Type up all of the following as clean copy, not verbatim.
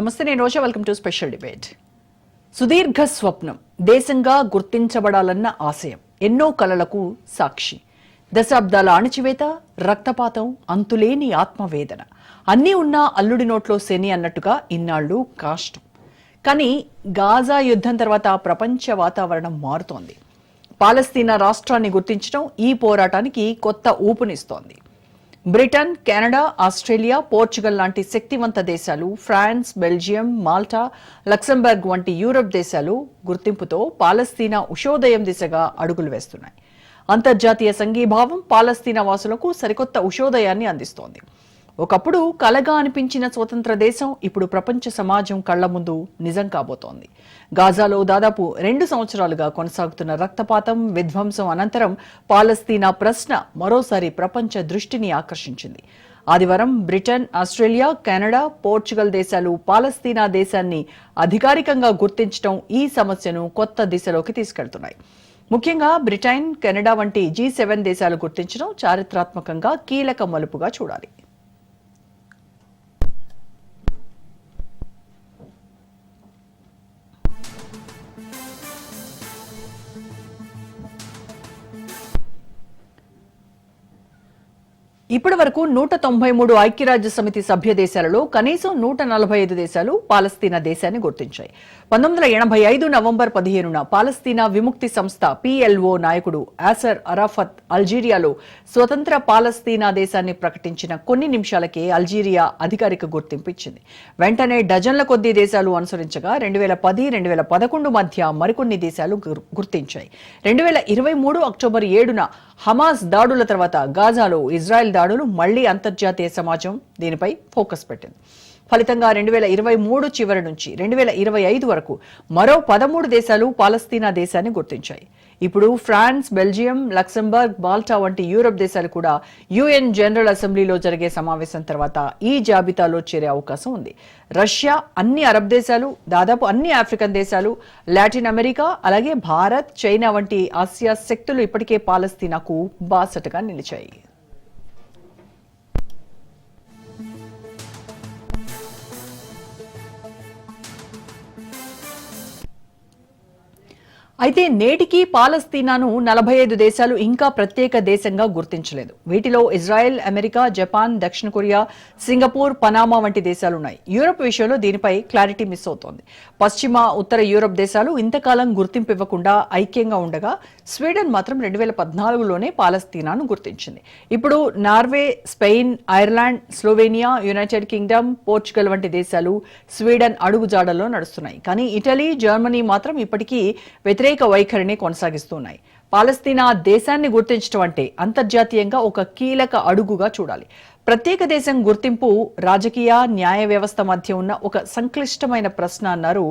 నమస్తే, నేను Roja. Welcome to special debate. సుదీర్ఘ స్వప్నం, దేశంగా గుర్తించబడాలన్న ఆశయం, ఎన్నో కలలకు సాక్షి. దశాబ్దాల అణచివేత, రక్తపాతం, అంతులేని ఆత్మవేదన, అన్నీ ఉన్నా అల్లుడి నోట్లో శని అన్నట్టుగా ఇన్నాళ్లు కాష్టం. కానీ గాజా యుద్ధం తర్వాత ప్రపంచ వాతావరణం మారుతోంది. పాలస్తీనా రాష్ట్రాన్ని గుర్తించడం ఈ పోరాటానికి కొత్త ఊపునిస్తోంది. బ్రిటన్, కెనడా, ఆస్ట్రేలియా, పోర్చుగల్ లాంటి శక్తివంత దేశాలు, ఫ్రాన్స్, బెల్జియం, మాల్టా, లక్సెంబర్గ్ వంటి యూరప్ దేశాలు గుర్తింపుతో పాలస్తీనా ఉషోదయం దిశగా అడుగులు వేస్తున్నాయి. అంతర్జాతీయ సంఘీభావం పాలస్తీనా వాసులకు సరికొత్త ఉషోదయాన్ని అందిస్తోంది. ఒకప్పుడు కలగా అనిపించిన స్వతంత్ర దేశం ఇప్పుడు ప్రపంచ సమాజం కళ్ల ముందు నిజం కాబోతోంది. గాజాలో దాదాపు 2 సంవత్సరాలుగా కొనసాగుతున్న రక్తపాతం, విధ్వంసం అనంతరం పాలస్తీనా ప్రశ్న మరోసారి ప్రపంచ దృష్టిని ఆకర్షించింది. ఆదివారం బ్రిటన్, ఆస్ట్రేలియా, కెనడా, పోర్చుగల్ దేశాలు పాలస్తీనా దేశాన్ని అధికారికంగా గుర్తించడం ఈ సమస్యను కొత్త దిశలోకి తీసుకెళ్తున్నాయి. ముఖ్యంగా బ్రిటన్, కెనడా వంటి G7 దేశాలు గుర్తించడం చారిత్రాత్మకంగా కీలక మలుపుగా చూడాలి. ఇప్పటి వరకు 193 ఐక్యరాజ్య సమితి సభ్య దేశాలలో కనీసం 145 దేశాలు పాలస్తీనా దేశాన్ని గుర్తించాయి. 1985 నవంబర్ 15న పాలస్తీనా విముక్తి సంస్థ PLO నాయకుడు యాసర్ అరాఫత్ అల్జీరియాలో స్వతంత్ర పాలస్తీనా దేశాన్ని ప్రకటించిన కొన్ని నిమిషాలకే అల్జీరియా అధికారిక గుర్తింపు ఇచ్చింది. వెంటనే డజన్ల కొద్దీ దేశాలు అనుసరించగా 2010-2011 మధ్య మరికొన్ని దేశాలు గుర్తించాయి. 2023 అక్టోబర్ 7న హమాస్ దాడుల తర్వాత గాజాలో ఇజ్రాయెల్ దాడులు మళ్లీ అంతర్జాతీయ సమాజం దీనిపై ఫోకస్ పెట్టింది. ఫలితంగా 2023 చివరి నుంచి 2025 వరకు మరో 13 దేశాలు పాలస్తీనా దేశాన్ని గుర్తించాయి. ఇప్పుడు ఫ్రాన్స్, బెల్జియం, లక్సెంబర్గ్, మాల్టా వంటి యూరప్ దేశాలు కూడా UN జనరల్ అసెంబ్లీలో జరిగే సమావేశం తర్వాత ఈ జాబితాలో చేరే అవకాశం ఉంది. రష్యా, అన్ని అరబ్ దేశాలు, దాదాపు అన్ని ఆఫ్రికన్ దేశాలు, లాటిన్ అమెరికా, అలాగే భారత్, చైనా వంటి ఆసియా శక్తులు ఇప్పటికే పాలస్తీనాకు బాసటగా నిలిచాయి. అయితే నేటికి పాలస్తీనాను 45 దేశాలు ఇంకా ప్రత్యేక దేశంగా గుర్తించలేదు. వీటిలో ఇజ్రాయెల్, అమెరికా, జపాన్, దక్షిణ కొరియా, సింగపూర్, పనామా వంటి దేశాలున్నాయి. యూరప్ విషయంలో దీనిపై క్లారిటీ మిస్ అవుతోంది. పశ్చిమ, ఉత్తర యూరప్ దేశాలు ఇంతకాలం గుర్తింపు ఇవ్వకుండా ఐక్యంగా ఉండగా స్వీడన్ మాత్రం 2014లోనే పాలస్తీనాను గుర్తించింది. ఇప్పుడు Norway, Spain, Ireland, Slovenia, United Kingdom, Portugal వంటి దేశాలు స్వీడన్ అడుగుజాడల్లో నడుస్తున్నాయి. కానీ ఇటలీ, జర్మనీ మాత్రం ఇప్పటికీ వ్యతిరేక వైఖరిని కొనసాగిస్తున్నాయి. పాలస్తీనా దేశాన్ని గుర్తించడం అంటే అంతర్జాతీయంగా ఒక కీలక అడుగుగా చూడాలి. ప్రత్యేక దేశం గుర్తింపు రాజకీయ, న్యాయ వ్యవస్థ మధ్య ఉన్న ఒక సంక్లిష్టమైన ప్రశ్న అన్నారు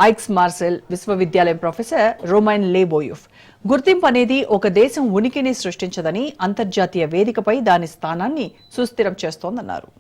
ఐక్స్ మార్సెల్ విశ్వవిద్యాలయం ప్రొఫెసర్ రోమైన్ లేబోయుఫ్. గుర్తింపు అనేది ఒక దేశం ఉనికిని సృష్టించదని, అంతర్జాతీయ వేదికపై దాని స్థానాన్ని సుస్థిరం చేస్తోందన్నారు.